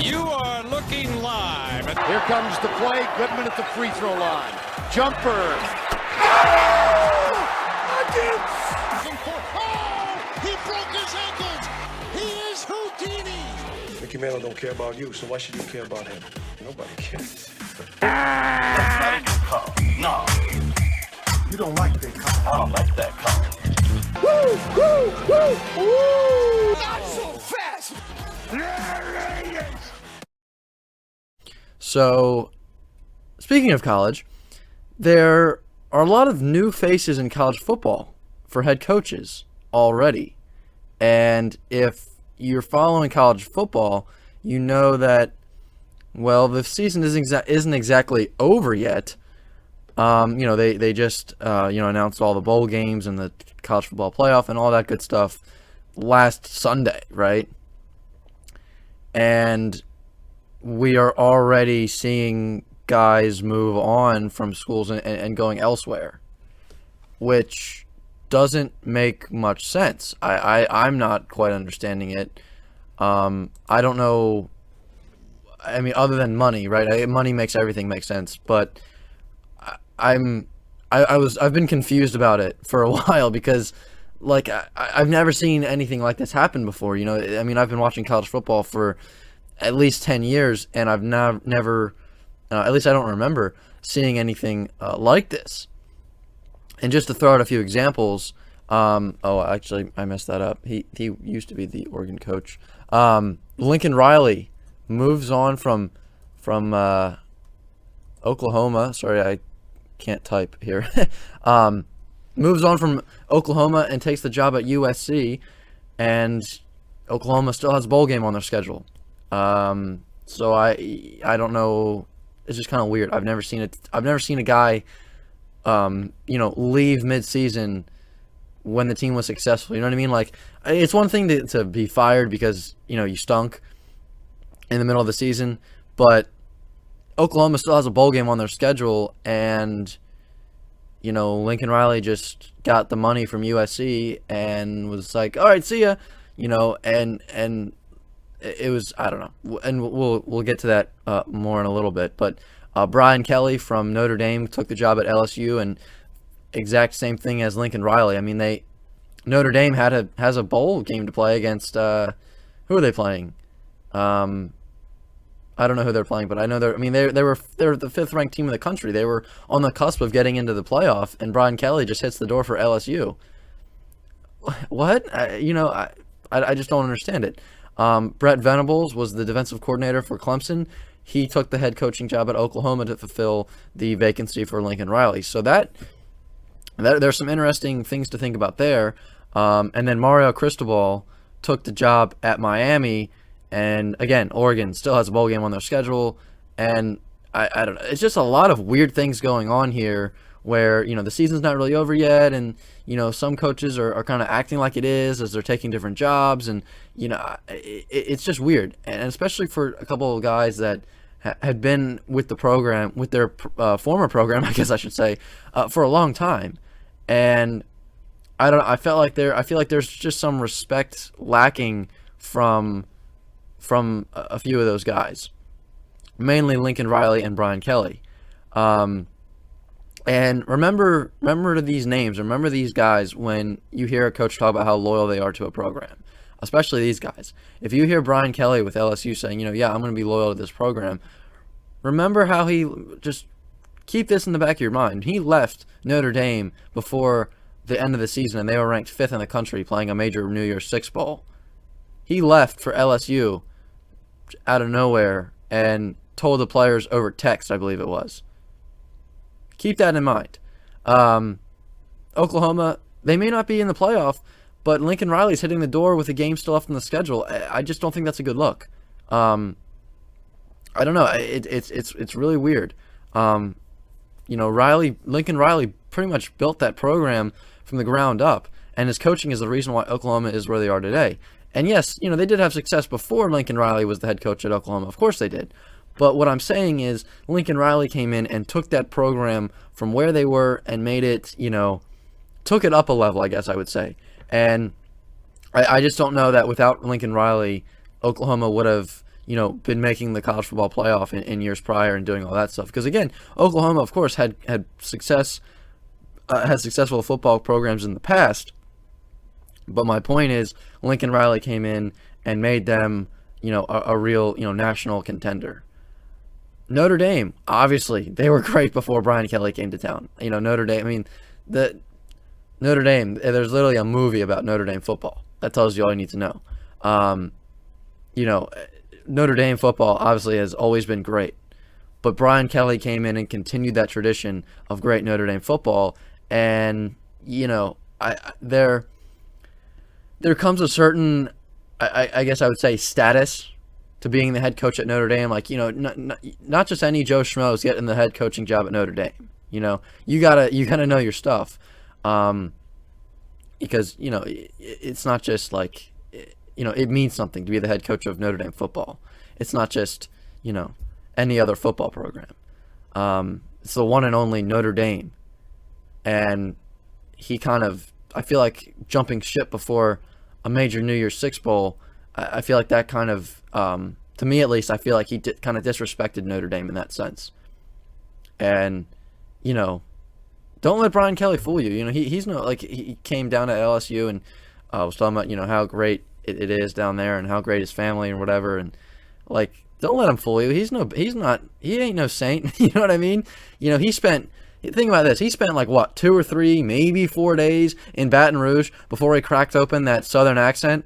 You are looking live. Here comes the play. Goodman at the free throw line. Jumper. He broke his ankles. He is Houdini. Mickey Mantle don't care about you, so why should you care about him? Nobody cares. That's not a good call. No. You don't like that call. I don't like that call. Woo, woo, woo, woo. Not so fast. So, speaking of college, there are a lot of new faces in college football for head coaches already. And if you're following college football, you know that, well, the season isn't exactly over yet. They just announced all the bowl games and the college football playoff and all that good stuff last Sunday, right? And we are already seeing guys move on from schools and going elsewhere, which doesn't make much sense. I'm not quite understanding it. I don't know. I mean, other than money, right? Money makes everything make sense, but I've been confused about it for a while because, like, I've never seen anything like this happen before. You know, I mean, I've been watching college football for at least 10 years, and I've never, at least I don't remember seeing anything like this. And just to throw out a few examples, actually, I messed that up. He used to be the Oregon coach. Lincoln Riley moves on from Oklahoma. Sorry, I can't type here. Moves on from Oklahoma and takes the job at USC, and Oklahoma still has a bowl game on their schedule. So I don't know. It's just kind of weird. I've never seen it. I've never seen a guy, leave mid-season when the team was successful. You know what I mean? Like, it's one thing to be fired because, you stunk in the middle of the season, but Oklahoma still has a bowl game on their schedule, and, Lincoln Riley just got the money from USC and was like, all right, see ya, and it was, I don't know, and we'll get to that more in a little bit, but Brian Kelley from Notre Dame took the job at LSU, and exact same thing as Lincoln Riley. I mean, Notre Dame has a bowl game to play against, who are they playing? I don't know who they're playing, but I know they're the fifth ranked team in the country. They were on the cusp of getting into the playoff, and Brian Kelley just hits the door for LSU. What? I just don't understand it. Brett Venables was the defensive coordinator for Clemson. He took the head coaching job at Oklahoma to fulfill the vacancy for Lincoln Riley. So that there's some interesting things to think about there. And then Mario Cristobal took the job at Miami, and again, Oregon still has a bowl game on their schedule. And I don't know. It's just a lot of weird things going on here where, the season's not really over yet, and, some coaches are kind of acting like it is as they're taking different jobs, and, it's just weird. And especially for a couple of guys that had been with the program, with their former program, I guess I should say, for a long time. And I don't know, I feel like there's just some respect lacking from a few of those guys, mainly Lincoln Riley and Brian Kelley. And remember these names, remember these guys when you hear a coach talk about how loyal they are to a program, especially these guys. If you hear Brian Kelley with LSU saying, yeah, I'm going to be loyal to this program, remember how he just keep this in the back of your mind. He left Notre Dame before the end of the season, and they were ranked 5th in the country playing a major New Year's Six bowl. He left for LSU out of nowhere and told the players over text, I believe it was. Keep that in mind. Oklahoma, they may not be in the playoff, but Lincoln Riley's hitting the door with a game still left on the schedule. I just don't think that's a good look. I don't know. It's really weird. Lincoln Riley pretty much built that program from the ground up, and his coaching is the reason why Oklahoma is where they are today. And yes, they did have success before Lincoln Riley was the head coach at Oklahoma. Of course they did. But what I'm saying is Lincoln Riley came in and took that program from where they were and made it, took it up a level, I guess I would say. And I just don't know that without Lincoln Riley, Oklahoma would have, been making the college football playoff in years prior and doing all that stuff. Because again, Oklahoma, of course, had success, had successful football programs in the past. But my point is, Lincoln Riley came in and made them, a real, national contender. Notre Dame, obviously, they were great before Brian Kelley came to town. Notre Dame. I mean, Notre Dame. There's literally a movie about Notre Dame football. That tells you all you need to know. Notre Dame football obviously has always been great, but Brian Kelley came in and continued that tradition of great Notre Dame football. And there comes a certain, I guess I would say, status to being the head coach at Notre Dame. Like, not just any Joe Schmo is getting the head coaching job at Notre Dame. You gotta know your stuff, because it's not just like, it means something to be the head coach of Notre Dame football. It's not just any other football program. It's the one and only Notre Dame, and he kind of, I feel like, jumping ship before a major New Year's Six bowl. I feel like that kind of, to me at least, I feel like he kind of disrespected Notre Dame in that sense. And don't let Brian Kelley fool you. He's no, like, he came down to LSU and was talking about how great it is down there and how great his family and whatever, and like, don't let him fool you. He ain't no saint. You know what I mean? Think about this. He spent like, what, 2 or 3, maybe 4 days in Baton Rouge before he cracked open that Southern accent.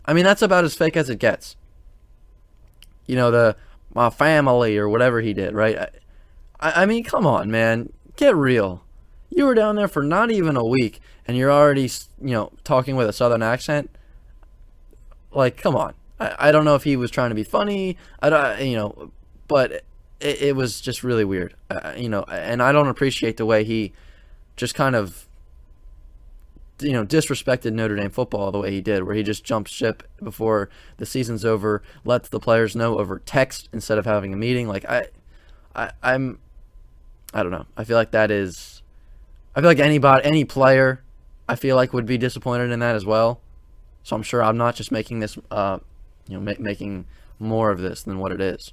I mean, that's about as fake as it gets. My family or whatever he did, right? I mean, come on, man. Get real. You were down there for not even a week and you're already, talking with a Southern accent. Like, come on. I don't know if he was trying to be funny. But it was just really weird. And I don't appreciate the way he just kind of, disrespected Notre Dame football the way he did, where he just jumped ship before the season's over, lets the players know over text instead of having a meeting. Like, I don't know. I feel like any player, I feel like, would be disappointed in that as well. So I'm sure I'm not just making this, making more of this than what it is.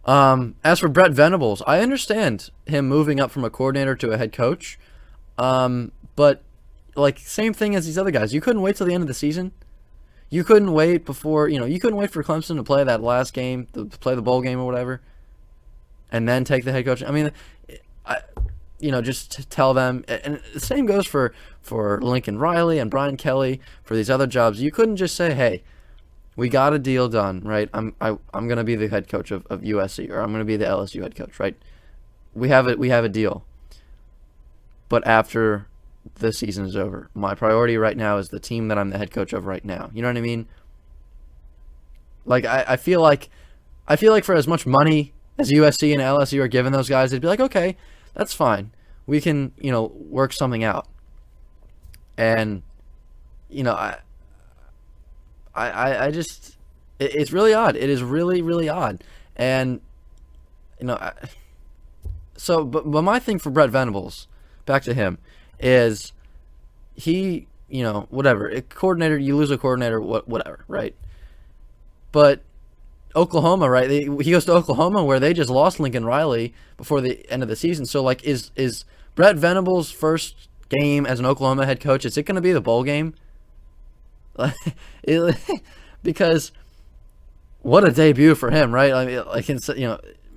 As for Brett Venables, I understand him moving up from a coordinator to a head coach. But like, same thing as these other guys. You couldn't wait till the end of the season. You couldn't wait before, you couldn't wait for Clemson to play that last game, to play the bowl game or whatever, and then take the head coach. I mean, just to tell them, and the same goes for Lincoln Riley and Brian Kelley for these other jobs. You couldn't just say, hey, we got a deal done, right? I'm going to be the head coach of USC, or I'm going to be the LSU head coach, right? We have a deal. But after the season is over, my priority right now is the team that I'm the head coach of right now. You know what I mean? Like, I feel like for as much money as USC and LSU are giving those guys, they'd be like, okay, that's fine. We can, work something out. And, I just, it's really odd. It is really, really odd. And, but my thing for Brett Venables, back to him, is he, whatever. A coordinator, you lose a coordinator, whatever, right? But Oklahoma, right? He goes to Oklahoma where they just lost Lincoln Riley before the end of the season. So, like, is Brett Venables' first game as an Oklahoma head coach, is it going to be the bowl game? Because what a debut for him, right? I mean, like,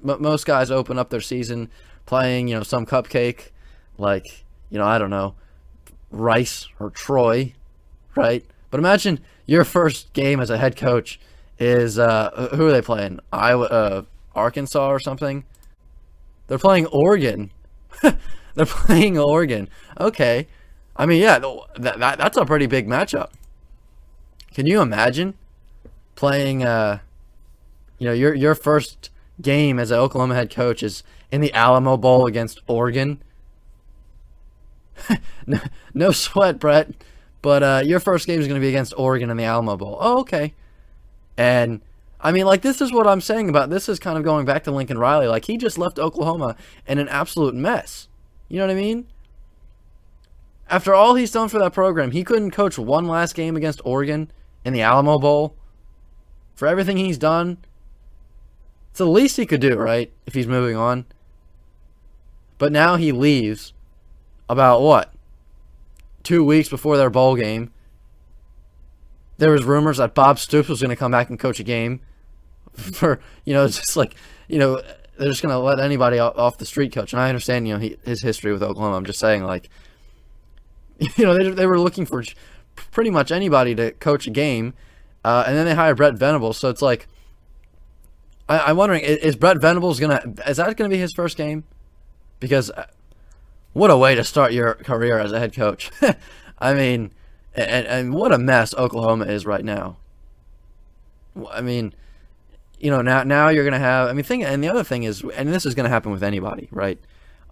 most guys open up their season playing, some cupcake, like, I don't know, Rice or Troy, right? But imagine your first game as a head coach is, who are they playing? Arkansas or something? They're playing Oregon. They're playing Oregon. Okay. I mean, yeah, that's a pretty big matchup. Can you imagine playing, your first game as an Oklahoma head coach is in the Alamo Bowl against Oregon? No sweat, Brett. But your first game is going to be against Oregon in the Alamo Bowl. Oh, okay. And, I mean, like, this is what I'm saying about, this is kind of going back to Lincoln Riley. Like, he just left Oklahoma in an absolute mess. You know what I mean? After all he's done for that program, he couldn't coach one last game against Oregon in the Alamo Bowl. for everything he's done. It's the least he could do, right, if he's moving on. But now he leaves about, what, 2 weeks before their bowl game. There was rumors that Bob Stoops was going to come back and coach a game for, it's just like, they're just going to let anybody off the street coach. And I understand, his history with Oklahoma. I'm just saying, like, they were looking for pretty much anybody to coach a game. And then they hired Brett Venables. So it's like, I'm wondering, is Brett Venables is that going to be his first game? Because what a way to start your career as a head coach. I mean, and what a mess Oklahoma is right now. I mean, now you're going to have, and the other thing is, and this is going to happen with anybody, right?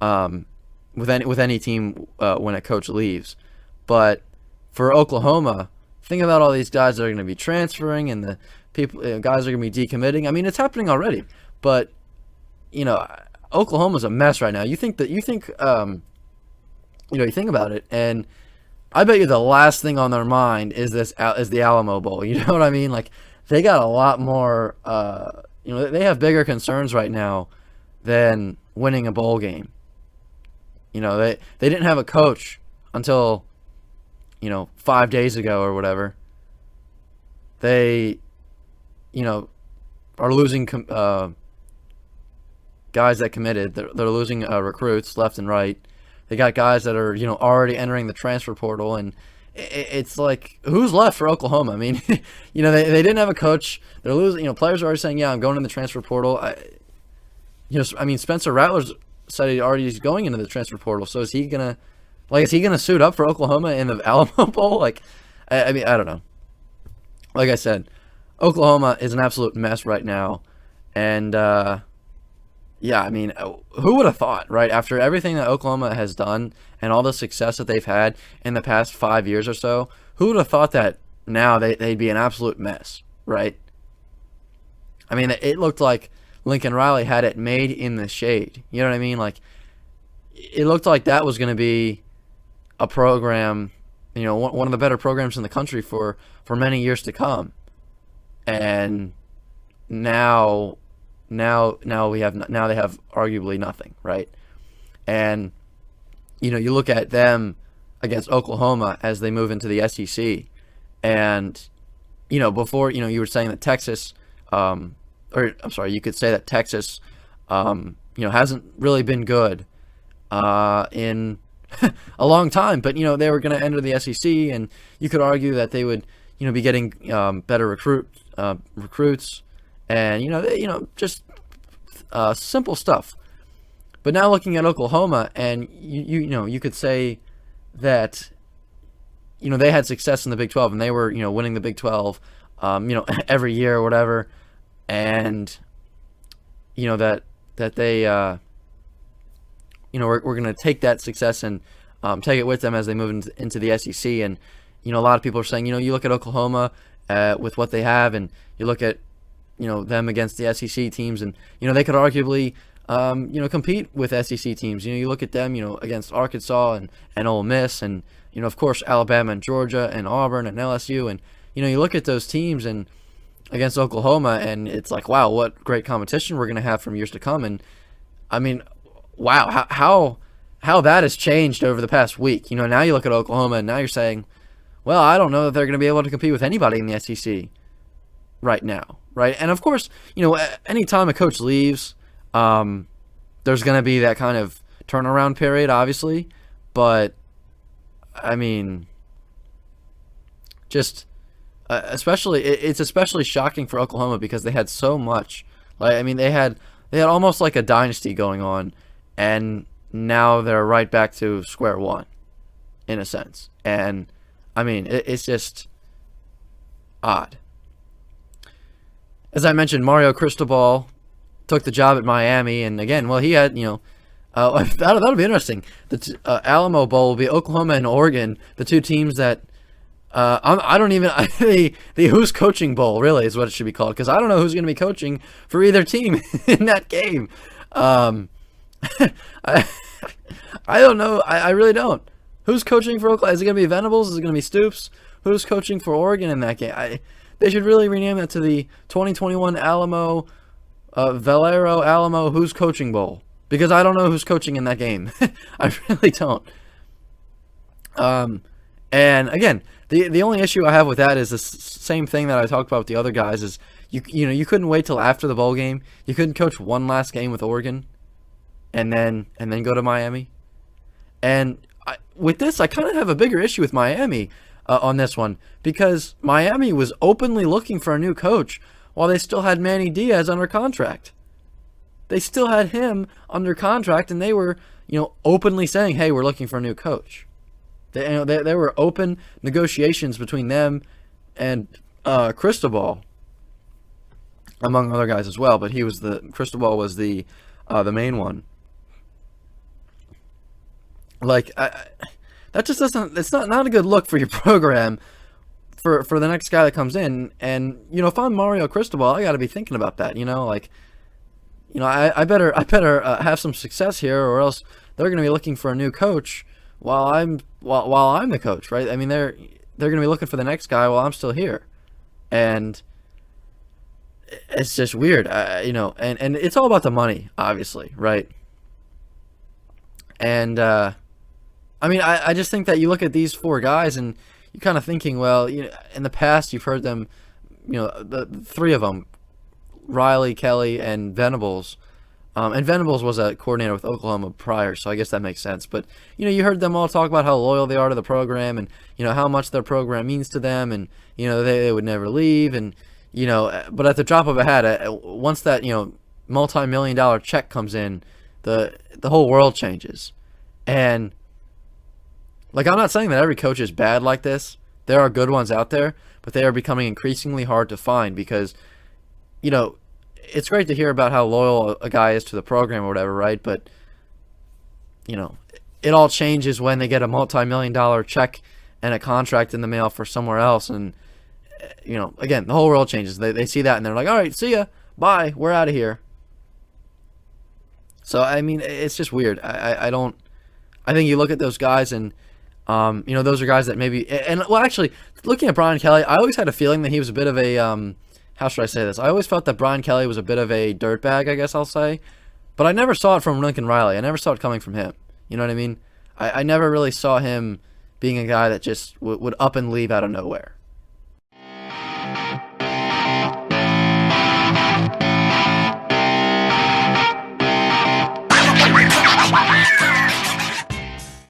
With any team when a coach leaves. But for Oklahoma, think about all these guys that are going to be transferring and the guys are going to be decommitting. I mean, it's happening already. But, Oklahoma's a mess right now. You think about it, and I bet you the last thing on their mind is the Alamo Bowl. You know what I mean? Like, they got a lot more, they have bigger concerns right now than winning a bowl game. They didn't have a coach until, 5 days ago or whatever. They, are losing guys that committed. They're losing recruits left and right. They got guys that are, already entering the transfer portal, and it's like, who's left for Oklahoma? I mean, they didn't have a coach. They're losing. Players are already saying, "Yeah, I'm going in the transfer portal." Spencer Rattler said he already is going into the transfer portal. So is he gonna suit up for Oklahoma in the Alamo Bowl? Like, I don't know. Like I said, Oklahoma is an absolute mess right now, and who would have thought, right? After everything that Oklahoma has done and all the success that they've had in the past 5 years or so, who would have thought that now they'd be an absolute mess, right? I mean, it looked like Lincoln Riley had it made in the shade. You know what I mean? Like, it looked like that was going to be a program, one of the better programs in the country for many years to come. And now they have arguably nothing, right? And you look at them against Oklahoma as they move into the SEC, and before you were saying that Texas, you could say that Texas, hasn't really been good in a long time, but they were going to enter the SEC, and you could argue that they would be getting better recruits. And, just simple stuff. But now looking at Oklahoma, and you could say that, they had success in the Big 12, and they were, winning the Big 12, every year or whatever. And, that they, we're going to take that success and take it with them as they move into the SEC. And, a lot of people are saying, you look at Oklahoma with what they have, and you look at, them against the SEC teams, and they could arguably compete with SEC teams. You look at them, against Arkansas and Ole Miss, and of course Alabama and Georgia and Auburn and LSU, and you look at those teams and against Oklahoma, and it's like, wow, what great competition we're going to have from years to come. And I mean, wow, how that has changed over the past week. Now you look at Oklahoma, and now you're saying, well, I don't know that they're going to be able to compete with anybody in the SEC right now. Right. And of course, anytime a coach leaves, there's going to be that kind of turnaround period, obviously. But I mean, just it's especially shocking for Oklahoma because they had so much. They had almost like a dynasty going on, and now they're right back to square one, in a sense. And I mean, it's just odd. As I mentioned, Mario Cristobal took the job at Miami, and again, well, he had, that'll be interesting. The Alamo Bowl will be Oklahoma and Oregon, the two teams that I don't even the Who's Coaching Bowl really is what it should be called, because I don't know who's going to be coaching for either team in that game. I don't know. I really don't. Who's coaching for Oklahoma? Is it going to be Venables? Is it going to be Stoops? Who's coaching for Oregon in that game? They should really rename that to the 2021 Alamo, Valero Alamo Who's Coaching Bowl. Because I don't know who's coaching in that game. I really don't. And again, the only issue I have with that is the same thing that I talked about with the other guys is you couldn't wait till after the bowl game. You couldn't coach one last game with Oregon, and then go to Miami. And with this, I kind of have a bigger issue with Miami on this one because Miami was openly looking for a new coach while they still had Manny Diaz under contract. They still had him under contract, and they were openly saying, "Hey, we're looking for a new coach." There were open negotiations between them and Cristobal, among other guys as well. But Cristobal was the main one. Like that just doesn't. It's not a good look for your program for the next guy that comes in. And if I'm Mario Cristobal, I got to be thinking about that. I better have some success here, or else they're going to be looking for a new coach while I'm the coach, right? I mean, they're going to be looking for the next guy while I'm still here, and it's just weird, And it's all about the money, obviously, right? And I mean, I just think that you look at these four guys and you're kind of thinking, well, in the past you've heard them, the three of them, Riley, Kelley, and Venables. And Venables was a coordinator with Oklahoma prior, so I guess that makes sense. But, you heard them all talk about how loyal they are to the program and, how much their program means to them and, they would never leave. And, but at the drop of a hat, once that, multi-million-dollar check comes in, the whole world changes. And, I'm not saying that every coach is bad like this. There are good ones out there, but they are becoming increasingly hard to find because, it's great to hear about how loyal a guy is to the program or whatever, right? But, it all changes when they get a multi-million-dollar check and a contract in the mail for somewhere else. And, again, the whole world changes. They see that and they're like, all right, see ya. Bye. We're out of here. So, I mean, it's just weird. I think you look at those guys and, those are guys that maybe, actually, looking at Brian Kelley, I always had a feeling that he was a bit of a, how should I say this? I always felt that Brian Kelley was a bit of a dirtbag, I guess I'll say. But I never saw it from Lincoln Riley. I never saw it coming from him. You know what I mean? I never really saw him being a guy that just would up and leave out of nowhere.